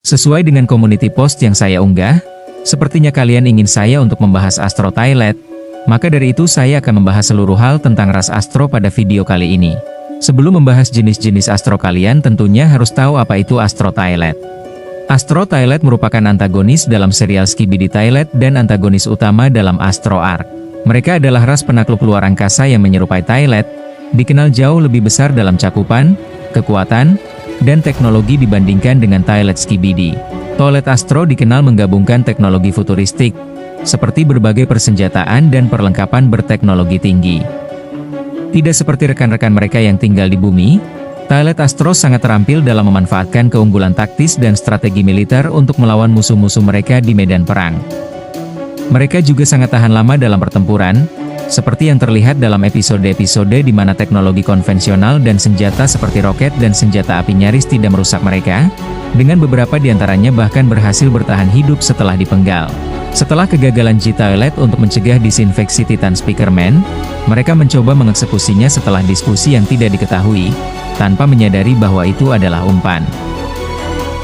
Sesuai dengan community post yang saya unggah, sepertinya kalian ingin saya untuk membahas Astro Toilet, maka dari itu saya akan membahas seluruh hal tentang ras Astro pada video kali ini. Sebelum membahas jenis-jenis Astro, kalian tentunya harus tahu apa itu Astro Toilet. Astro Toilet merupakan antagonis dalam serial Skibidi Toilet dan antagonis utama dalam Astro Arc. Mereka adalah ras penakluk luar angkasa yang menyerupai Toilet, dikenal jauh lebih besar dalam cakupan, kekuatan, dan teknologi dibandingkan dengan Toilet Skibidi. Toilet Astro dikenal menggabungkan teknologi futuristik, seperti berbagai persenjataan dan perlengkapan berteknologi tinggi. Tidak seperti rekan-rekan mereka yang tinggal di bumi, Toilet Astro sangat terampil dalam memanfaatkan keunggulan taktis dan strategi militer untuk melawan musuh-musuh mereka di medan perang. Mereka juga sangat tahan lama dalam pertempuran, seperti yang terlihat dalam episode-episode di mana teknologi konvensional dan senjata seperti roket dan senjata api nyaris tidak merusak mereka, dengan beberapa di antaranya bahkan berhasil bertahan hidup setelah dipenggal. Setelah kegagalan G-Toilet untuk mencegah disinfeksi Titan Speakerman, mereka mencoba mengeksekusinya setelah diskusi yang tidak diketahui, tanpa menyadari bahwa itu adalah umpan.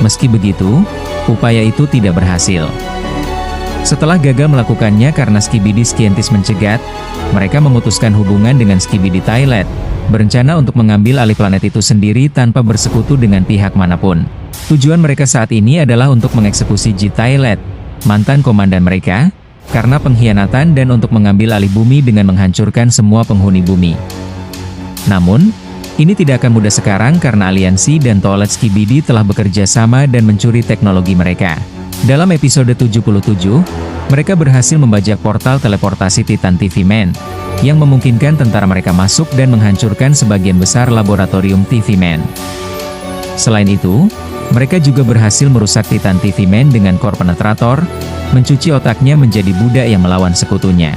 Meski begitu, upaya itu tidak berhasil. Setelah gagal melakukannya karena Skibidi Scientist mencegat, mereka memutuskan hubungan dengan Skibidi Toilet, berencana untuk mengambil alih planet itu sendiri tanpa bersekutu dengan pihak manapun. Tujuan mereka saat ini adalah untuk mengeksekusi G-Toilet, mantan komandan mereka, karena pengkhianatan dan untuk mengambil alih bumi dengan menghancurkan semua penghuni bumi. Namun, ini tidak akan mudah sekarang karena aliansi dan Toilet Skibidi telah bekerja sama dan mencuri teknologi mereka. Dalam episode 77, mereka berhasil membajak portal teleportasi Titan TV Man, yang memungkinkan tentara mereka masuk dan menghancurkan sebagian besar laboratorium TV Man. Selain itu, mereka juga berhasil merusak Titan TV Man dengan core penetrator, mencuci otaknya menjadi budak yang melawan sekutunya.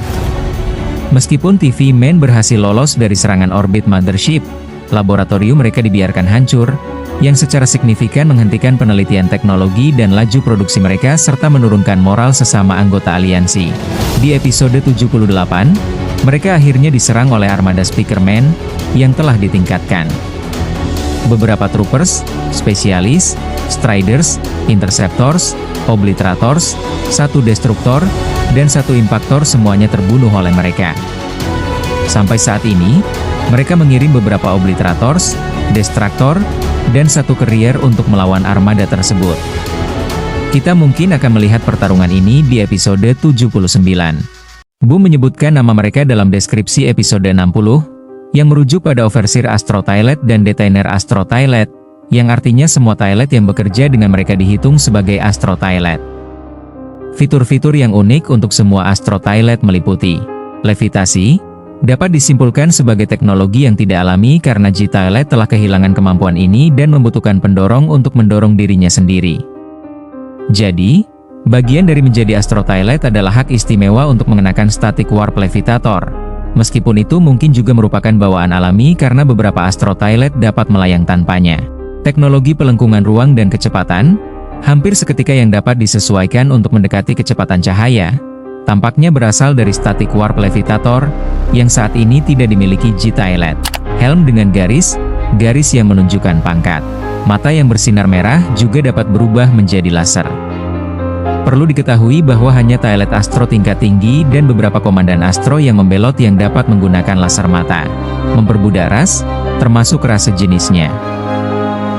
Meskipun TV Man berhasil lolos dari serangan orbit Mothership, laboratorium mereka dibiarkan hancur, yang secara signifikan menghentikan penelitian teknologi dan laju produksi mereka serta menurunkan moral sesama anggota aliansi. Di episode 78, mereka akhirnya diserang oleh armada Speakerman, yang telah ditingkatkan. Beberapa troopers, spesialis, striders, interceptors, obliterators, satu destruktor, dan satu impactor semuanya terbunuh oleh mereka. Sampai saat ini, mereka mengirim beberapa obliterators, destruktor, dan satu carrier untuk melawan armada tersebut. Kita mungkin akan melihat pertarungan ini di episode 79. Bu menyebutkan nama mereka dalam deskripsi episode 60, yang merujuk pada Overseer Astro Toilet dan Detainer Astro Toilet, yang artinya semua Toilet yang bekerja dengan mereka dihitung sebagai Astro Toilet. Fitur-fitur yang unik untuk semua Astro Toilet meliputi levitasi, dapat disimpulkan sebagai teknologi yang tidak alami karena G-Toilet telah kehilangan kemampuan ini dan membutuhkan pendorong untuk mendorong dirinya sendiri. Jadi, bagian dari menjadi Astro Toilet adalah hak istimewa untuk mengenakan Static Warp Levitator. Meskipun itu mungkin juga merupakan bawaan alami karena beberapa Astro Toilet dapat melayang tanpanya. Teknologi pelengkungan ruang dan kecepatan, hampir seketika yang dapat disesuaikan untuk mendekati kecepatan cahaya, tampaknya berasal dari Static Warp Levitator, yang saat ini tidak dimiliki G-Toilet. Helm dengan garis yang menunjukkan pangkat. Mata yang bersinar merah juga dapat berubah menjadi laser. Perlu diketahui bahwa hanya Toilet Astro tingkat tinggi dan beberapa komandan Astro yang membelot yang dapat menggunakan laser mata. Memperbudak ras, termasuk ras sejenisnya.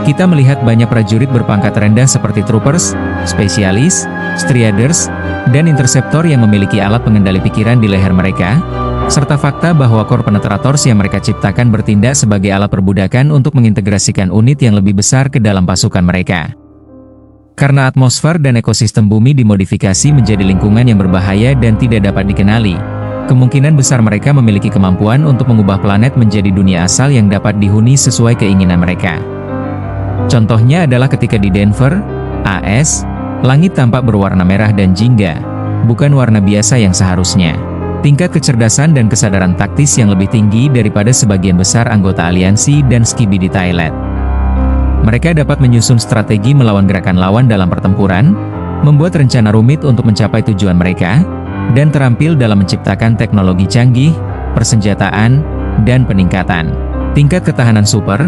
Kita melihat banyak prajurit berpangkat rendah seperti troopers, spesialis, striaders, dan interceptor yang memiliki alat pengendali pikiran di leher mereka, serta fakta bahwa core penetrators yang mereka ciptakan bertindak sebagai alat perbudakan untuk mengintegrasikan unit yang lebih besar ke dalam pasukan mereka. Karena atmosfer dan ekosistem bumi dimodifikasi menjadi lingkungan yang berbahaya dan tidak dapat dikenali, kemungkinan besar mereka memiliki kemampuan untuk mengubah planet menjadi dunia asal yang dapat dihuni sesuai keinginan mereka. Contohnya adalah ketika di Denver, AS, langit tampak berwarna merah dan jingga, bukan warna biasa yang seharusnya. Tingkat kecerdasan dan kesadaran taktis yang lebih tinggi daripada sebagian besar anggota aliansi dan Skibidi Toilet. Mereka dapat menyusun strategi melawan gerakan lawan dalam pertempuran, membuat rencana rumit untuk mencapai tujuan mereka, dan terampil dalam menciptakan teknologi canggih, persenjataan, dan peningkatan tingkat ketahanan super,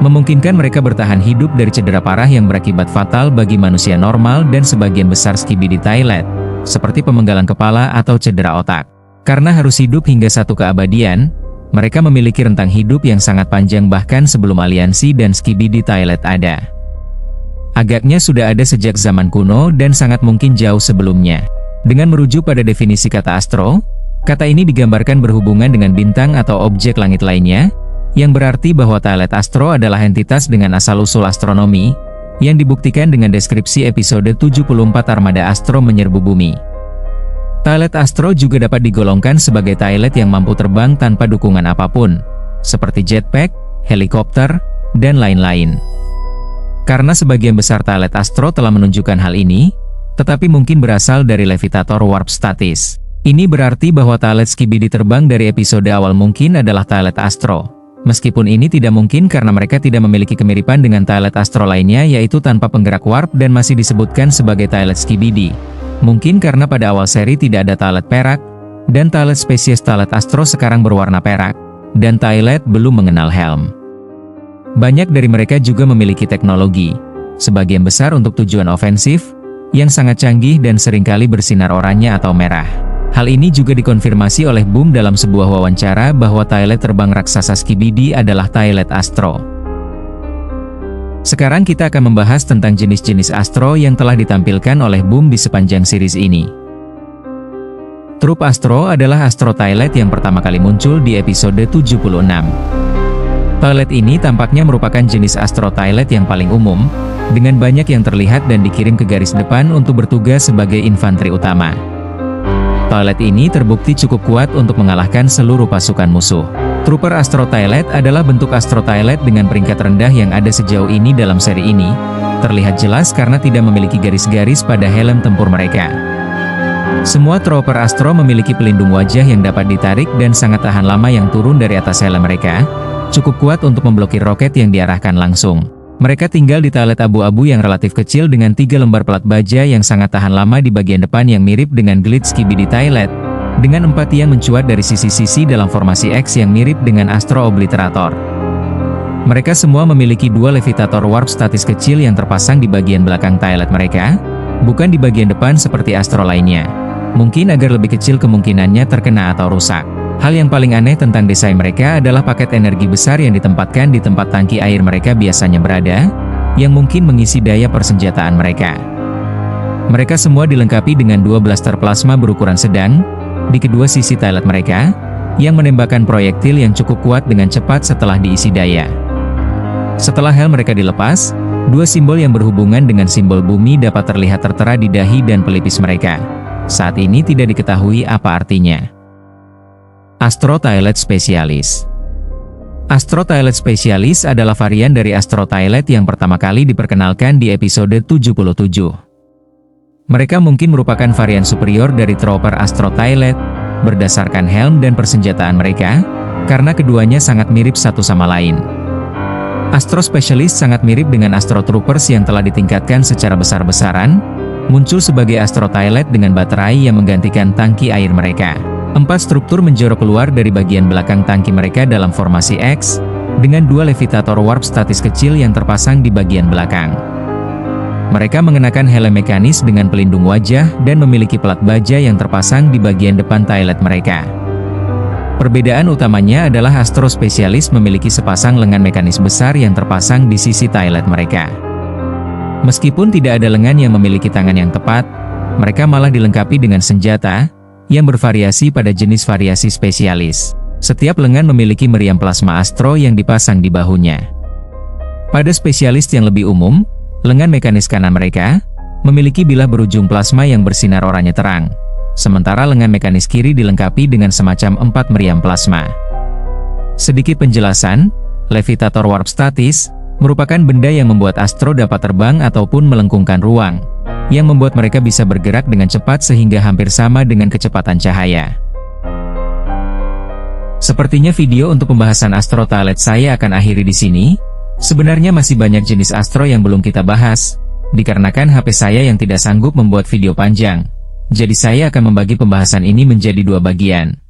memungkinkan mereka bertahan hidup dari cedera parah yang berakibat fatal bagi manusia normal dan sebagian besar skibidi toilet, seperti pemenggalan kepala atau cedera otak. Karena harus hidup hingga satu keabadian, mereka memiliki rentang hidup yang sangat panjang bahkan sebelum aliansi dan skibidi toilet ada. Agaknya sudah ada sejak zaman kuno dan sangat mungkin jauh sebelumnya. Dengan merujuk pada definisi kata astro, kata ini digambarkan berhubungan dengan bintang atau objek langit lainnya, yang berarti bahwa toilet astro adalah entitas dengan asal-usul astronomi, yang dibuktikan dengan deskripsi episode 74 Armada Astro Menyerbu Bumi. Toilet astro juga dapat digolongkan sebagai toilet yang mampu terbang tanpa dukungan apapun, seperti jetpack, helikopter, dan lain-lain. Karena sebagian besar toilet astro telah menunjukkan hal ini, tetapi mungkin berasal dari levitator warp statis. Ini berarti bahwa toilet skibidi terbang dari episode awal mungkin adalah toilet astro. Meskipun ini tidak mungkin karena mereka tidak memiliki kemiripan dengan toilet astro lainnya yaitu tanpa penggerak warp dan masih disebutkan sebagai toilet skibidi. Mungkin karena pada awal seri tidak ada toilet perak, dan toilet spesies toilet astro sekarang berwarna perak, dan toilet belum mengenal helm. Banyak dari mereka juga memiliki teknologi, sebagian besar untuk tujuan ofensif, yang sangat canggih dan seringkali bersinar oranye atau merah. Hal ini juga dikonfirmasi oleh Boom dalam sebuah wawancara bahwa toilet terbang raksasa skibidi adalah toilet astro. Sekarang kita akan membahas tentang jenis-jenis astro yang telah ditampilkan oleh Boom di sepanjang series ini. Trup astro adalah astro toilet yang pertama kali muncul di episode 76. Toilet ini tampaknya merupakan jenis astro toilet yang paling umum, dengan banyak yang terlihat dan dikirim ke garis depan untuk bertugas sebagai infanteri utama. Toilet ini terbukti cukup kuat untuk mengalahkan seluruh pasukan musuh. Trooper Astro Toilet adalah bentuk Astro Toilet dengan peringkat rendah yang ada sejauh ini dalam seri ini, terlihat jelas karena tidak memiliki garis-garis pada helm tempur mereka. Semua Trooper Astro memiliki pelindung wajah yang dapat ditarik dan sangat tahan lama yang turun dari atas helm mereka, cukup kuat untuk memblokir roket yang diarahkan langsung. Mereka tinggal di toilet abu-abu yang relatif kecil dengan 3 lembar pelat baja yang sangat tahan lama di bagian depan yang mirip dengan glitch skibidi toilet, dengan 4 tiang mencuat dari sisi-sisi dalam formasi X yang mirip dengan Astro Obliterator. Mereka semua memiliki 2 levitator warp statis kecil yang terpasang di bagian belakang toilet mereka, bukan di bagian depan seperti Astro lainnya. Mungkin agar lebih kecil kemungkinannya terkena atau rusak. Hal yang paling aneh tentang desain mereka adalah paket energi besar yang ditempatkan di tempat tangki air mereka biasanya berada, yang mungkin mengisi daya persenjataan mereka. Mereka semua dilengkapi dengan 2 blaster plasma berukuran sedang, di kedua sisi toilet mereka, yang menembakkan proyektil yang cukup kuat dengan cepat setelah diisi daya. Setelah helm mereka dilepas, 2 simbol yang berhubungan dengan simbol bumi dapat terlihat tertera di dahi dan pelipis mereka. Saat ini tidak diketahui apa artinya. Astro Toilet Specialist. Astro Toilet Specialist adalah varian dari Astro Toilet yang pertama kali diperkenalkan di episode 77. Mereka mungkin merupakan varian superior dari Trooper Astro Toilet, berdasarkan helm dan persenjataan mereka, karena keduanya sangat mirip satu sama lain. Astro Specialist sangat mirip dengan Astro Troopers yang telah ditingkatkan secara besar-besaran, muncul sebagai Astro Toilet dengan baterai yang menggantikan tangki air mereka. 4 struktur menjorok keluar dari bagian belakang tangki mereka dalam formasi X, dengan 2 levitator warp statis kecil yang terpasang di bagian belakang. Mereka mengenakan helm mekanis dengan pelindung wajah dan memiliki pelat baja yang terpasang di bagian depan toilet mereka. Perbedaan utamanya adalah Astro Specialist memiliki sepasang lengan mekanis besar yang terpasang di sisi toilet mereka. Meskipun tidak ada lengan yang memiliki tangan yang tepat, mereka malah dilengkapi dengan senjata, yang bervariasi pada jenis variasi spesialis. Setiap lengan memiliki meriam plasma astro yang dipasang di bahunya. Pada spesialis yang lebih umum, lengan mekanis kanan mereka memiliki bilah berujung plasma yang bersinar oranye terang, sementara lengan mekanis kiri dilengkapi dengan semacam 4 meriam plasma. Sedikit penjelasan, levitator warp statis merupakan benda yang membuat astro dapat terbang ataupun melengkungkan ruang, yang membuat mereka bisa bergerak dengan cepat sehingga hampir sama dengan kecepatan cahaya. Sepertinya video untuk pembahasan Astro Toilet saya akan akhiri di sini. Sebenarnya masih banyak jenis astro yang belum kita bahas, dikarenakan HP saya yang tidak sanggup membuat video panjang. Jadi saya akan membagi pembahasan ini menjadi 2 bagian.